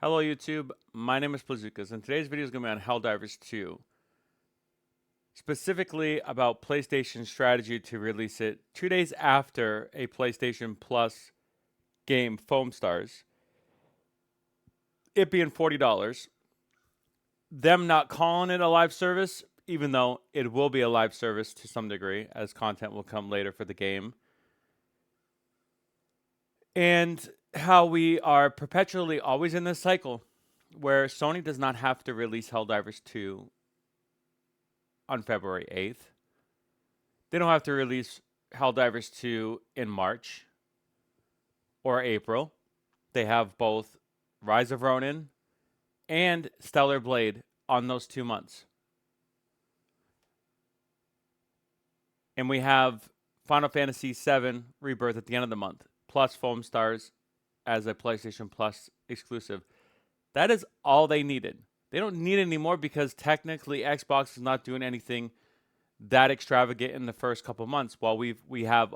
Hello YouTube, my name is Plazukas, and today's video is going to be on Helldivers 2. Specifically about PlayStation's strategy to release it 2 days after a PlayStation Plus game, Foam Stars. It being $40. Them not calling it a live service, even though it will be a live service to some degree, as content will come later for the game. And how we are perpetually always in this cycle where Sony does not have to release Helldivers 2 on February 8th. They don't have to release Helldivers 2 in March or April. They have both Rise of Ronin and Stellar Blade on those 2 months. And we have Final Fantasy VII Rebirth at the end of the month, plus Foam Stars as a PlayStation Plus exclusive. That is all they needed. They don't need any more because technically Xbox is not doing anything that extravagant in the first couple months. While we have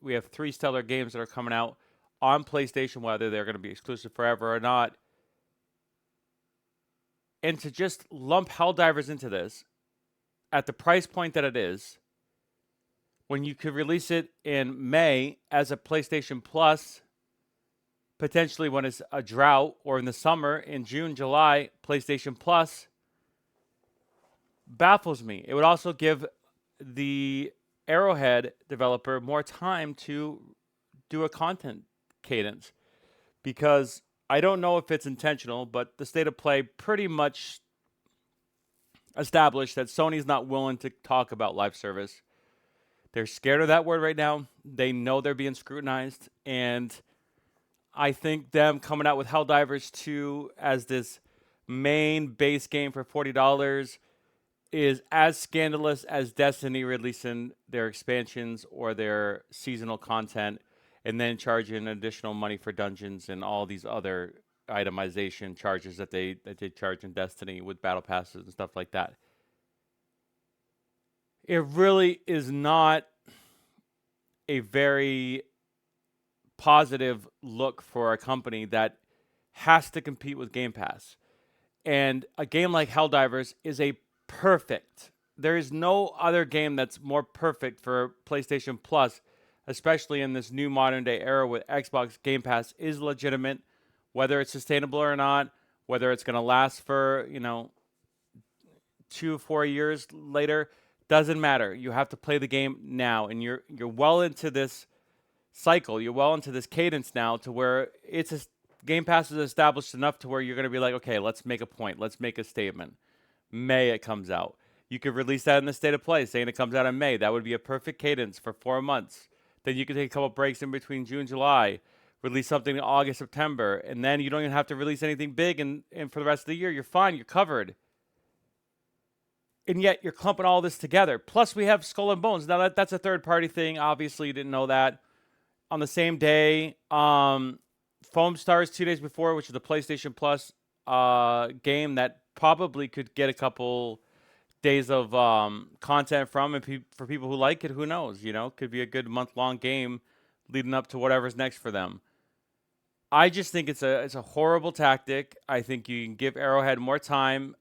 we have 3 stellar games that are coming out on PlayStation, whether they're going to be exclusive forever or not. And to just lump Helldivers into this at the price point that it is, when you could release it in May as a PlayStation Plus, potentially when it's a drought, or in the summer in June, July, PlayStation Plus, baffles me. It would also give the Arrowhead developer more time to do a content cadence, because I don't know if it's intentional, but the state of play pretty much established that Sony's not willing to talk about live service. They're scared of that word right now. They know they're being scrutinized, and I think them coming out with Helldivers 2 as this main base game for $40 is as scandalous as Destiny releasing their expansions or their seasonal content and then charging additional money for dungeons and all these other itemization charges that they charge in Destiny with battle passes and stuff like that. It really is not a very positive look for a company that has to compete with Game Pass. And a game like Helldivers is a perfect. There is no other game that's more perfect for PlayStation Plus, especially in this new modern day era with Xbox. Game Pass is legitimate, whether it's sustainable or not, whether it's going to last for, 2-4 years later, doesn't matter. You have to play the game now, and you're well into this cycle. You're well into this cadence now to where Game Pass is established enough to where you're going to be like, okay, let's make a point. Let's make a statement. May it comes out. You could release that in the state of play, saying it comes out in May. That would be a perfect cadence for 4 months. Then you could take a couple breaks in between June, July, release something in August, September, and then you don't even have to release anything big and for the rest of the year. You're fine. You're covered. And yet you're clumping all this together. Plus, we have Skull and Bones. Now, that's a third-party thing. Obviously, you didn't know that. On the same day, Foam Stars 2 days before, which is the PlayStation Plus game that probably could get a couple days of content from, and for people who like it, who knows? Could be a good month-long game leading up to whatever's next for them. I just think it's a horrible tactic. I think you can give Arrowhead more time,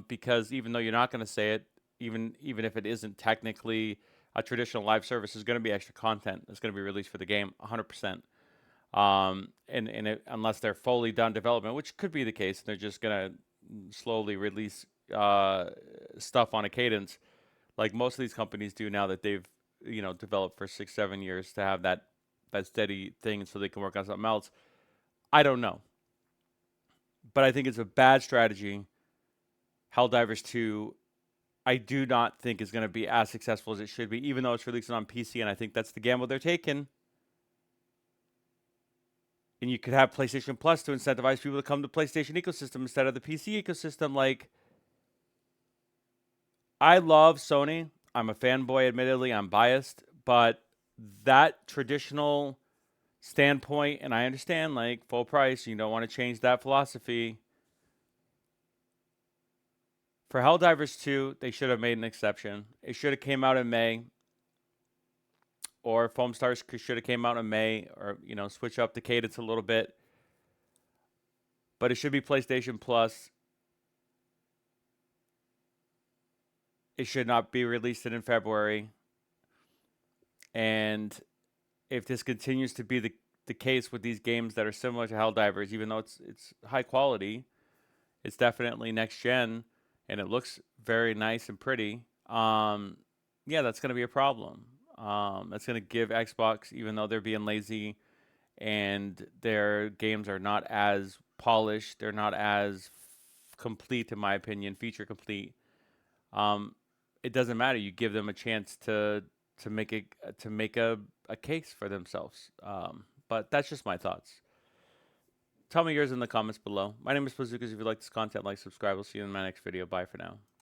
because even though you're not going to say it, even if it isn't technically a traditional live service, is going to be extra content that's going to be released for the game, 100%. Unless they're fully done development, which could be the case, they're just going to slowly release stuff on a cadence, like most of these companies do now that they've developed for 6-7 years to have that steady thing, so they can work on something else. I don't know, but I think it's a bad strategy. Helldivers 2, I do not think is going to be as successful as it should be, even though it's releasing on PC, and I think that's the gamble they're taking. And you could have PlayStation Plus to incentivize people to come to the PlayStation ecosystem instead of the PC ecosystem. Like, I love Sony. I'm a fanboy, admittedly. I'm biased, but that traditional standpoint, and I understand, like, full price, you don't want to change that philosophy. For Helldivers 2, they should have made an exception. It should have came out in May, or Foam Stars should have came out in May, or switch up the cadence a little bit. but it should be PlayStation Plus. It should not be released in February. And if this continues to be the case with these games that are similar to Helldivers, even though it's high quality, it's definitely next gen, and it looks very nice and pretty. Yeah, that's going to be a problem. That's going to give Xbox, even though they're being lazy and their games are not as polished, they're not as complete, in my opinion, feature complete. Um, it doesn't matter. You give them a chance to make a case for themselves. But that's just my thoughts. Tell me yours in the comments below. My name is Bazookas. If you like this content, like, subscribe. We'll see you in my next video. Bye for now.